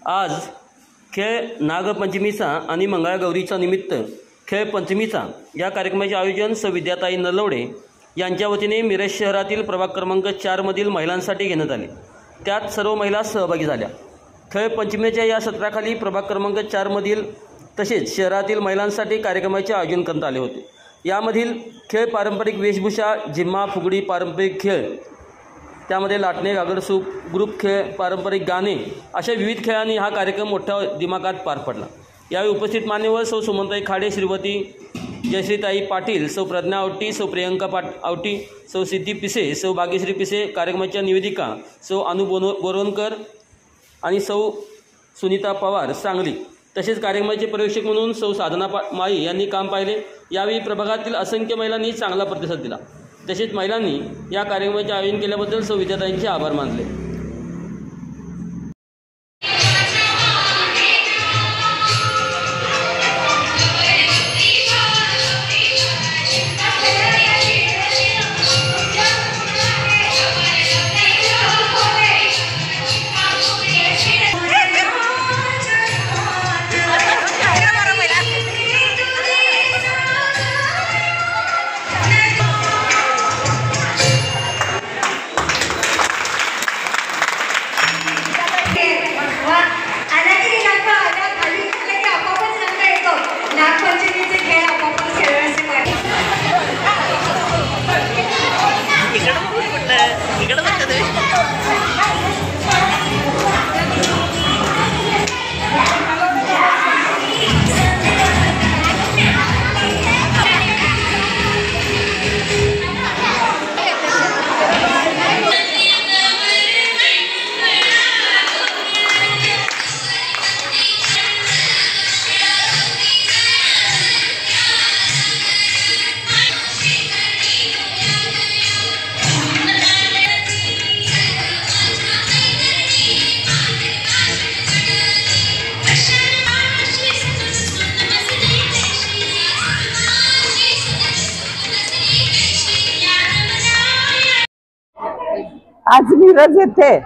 आज खेळ नागपंचमीचा आणि मंगळागौरीचा निमित्त खेळ पंचमीचा या कार्यक्रमाचे आयोजन विद्याताई नलवडे यांच्या वतीने मिरज शहरातील प्रभाग क्रमांक 4 मधील महिलांसाठी घेण्यात आले। त्यात सर्व महिला सहभागी झाल्या। खेळ पंचमीच्या या सत्राखाली प्रभाग क्रमांक 4 मधील तसेच शहरातील महिलांसाठी कार्यक्रमाचे आयोजन करण्यात आले होते। यामधील खेळ पारंपरिक वेशभूषा, जिम्मा, फुगडी, पारंपरिक खेळ, त्यामध्ये लाटणे, गागरसूप, ग्रुप खेळ, पारंपरिक गाणे अशा विविध खेळांनी हा कार्यक्रम मोठ्या दिमाखात पार पडला। यावेळी उपस्थित मान्यवर सौ सुमनताई खाडे, श्रीमती जयश्रीताई पाटील, सौ प्रज्ञा आवटी, सौ प्रियंका आवटी, सौ सिद्धी पिसे, सौ भाग्यश्री पिसे, कार्यक्रमाच्या निवेदिका सौ अनु बोरवणकर आणि सौ सुनीता पवार सांगली, तसेच कार्यक्रमाचे पर्यवेक्षक म्हणून सौ साधना माळी यांनी काम पाहिले। यावेळी प्रभागातील असंख्य महिलांनी चांगला प्रतिसाद दिला। तसेच महिलांनी या कार्यक्रमाचे आयोजन केल्याबद्दल सौ विद्याताईंचे आभार मानले। आज मिरज येथे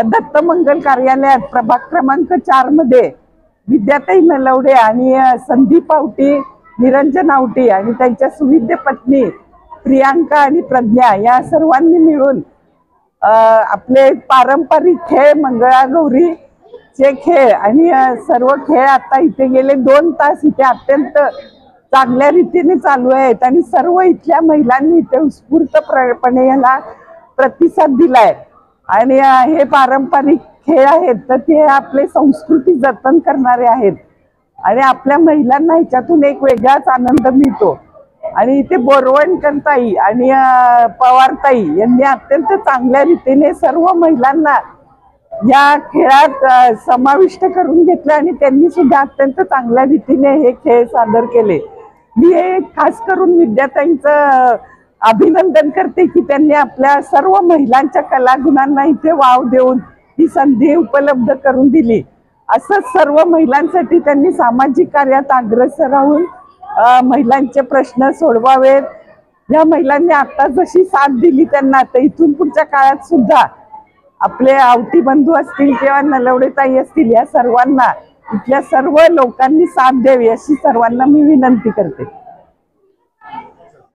दत्त मंगल कार्यालयात प्रभाग क्रमांक 4 मध्ये विद्याताई नलवडे आणि संदीप आवटी, निरंजन आवटी आणि त्यांच्या सुविद्य पत्नी प्रियांका आणि प्रज्ञा या सर्वांनी मिळून आपले पारंपरिक खेळ, मंगळागौरीचे खेळ आणि सर्व खेळ आता इथे गेले 2 तास इथे अत्यंत चांगल्या रीतीने चालू आहेत आणि सर्व इथल्या महिलांनी इथे उत्स्फूर्तपणे याला प्रतिसाद दिलाय। आणि हे पारंपरिक खेळ आहेत तर ते आपले संस्कृती जतन करणारे आहेत आणि आपल्या महिलांना ह्याच्यातून एक वेगळाच आनंद मिळतो। आणि इथे बोरवणकरताई आणि पवारताई यांनी अत्यंत चांगल्या रीतीने सर्व महिलांना या खेळात समाविष्ट करून घेतले आणि त्यांनी सुद्धा अत्यंत चांगल्या रीतीने हे खेळ सादर केले। मी हे खास करून विद्याताईंचं अभिनंदन करते की त्यांनी आपल्या सर्व महिलांच्या कलागुणांना इथे वाव देऊन ही संधी उपलब्ध करून दिली। असंच सर्व महिलांसाठी त्यांनी सामाजिक कार्यात अग्रेसर राहून महिलांचे प्रश्न सोडवावेत। या महिलांनी आता जशी साथ दिली त्यांना, तर इथून पुढच्या काळात सुद्धा आपले आवटी बंधू असतील किंवा नलवडेताई असतील, या सर्वांना इथल्या सर्व लोकांनी साथ द्यावी अशी सर्वांना मी विनंती करते।